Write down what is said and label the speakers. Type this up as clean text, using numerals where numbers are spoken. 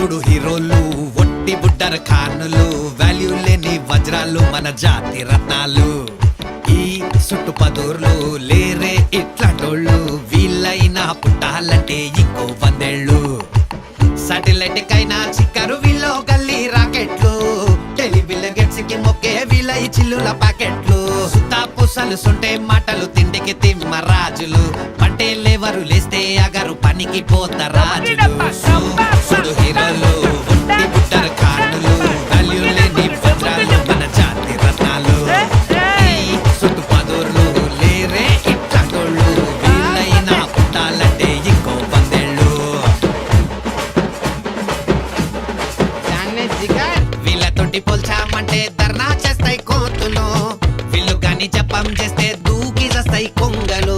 Speaker 1: చూడు హీరోలు ఒట్టి బుడ్డర ఖానులు, వాల్యూ లేని వజ్రాలు మన జాతి రత్నాలు. ఈ సుట్టు పదూర్లు లేరే ఇట్లాంటోళ్ళు, వీళ్ళైనా పుట్టాలంటే ఇంకో 100 ఏళ్ళు. సాటిలైట్ కైనా చిక్కరు వీళ్ళు గల్లీ రాకెట్లు, టెలివిజన్ కి మొక్కే వీళ్ళ ఈ చిల్లుల ప్యాకెట్లు. సుతా పూసలు సొంటే మాటలు తిండికి తిమ్మ రాజులు, పట్టేలేవరు లేస్తే అగరు పనికి పోత రాజులు. సుడు హీరోలు ఒట్టి బుట్టర ఖానులు, వాల్యూ లేని వజ్రాలు మన జాతి రత్నాలు. ఈ సుట్టు పదూర్లు లేరే ఇట్లాంటోళ్ళు, వీళ్ళైనా పుట్టాలంటే ఇంకో 100 ఏళ్ళు. వీళ్ళతోటి పోల్చామంటే ధర్నా చేస్తాయి కోర్టులు, వీళ్ళు కానీ జపం చేస్తే దూకి చేస్తాయి కొంగలు.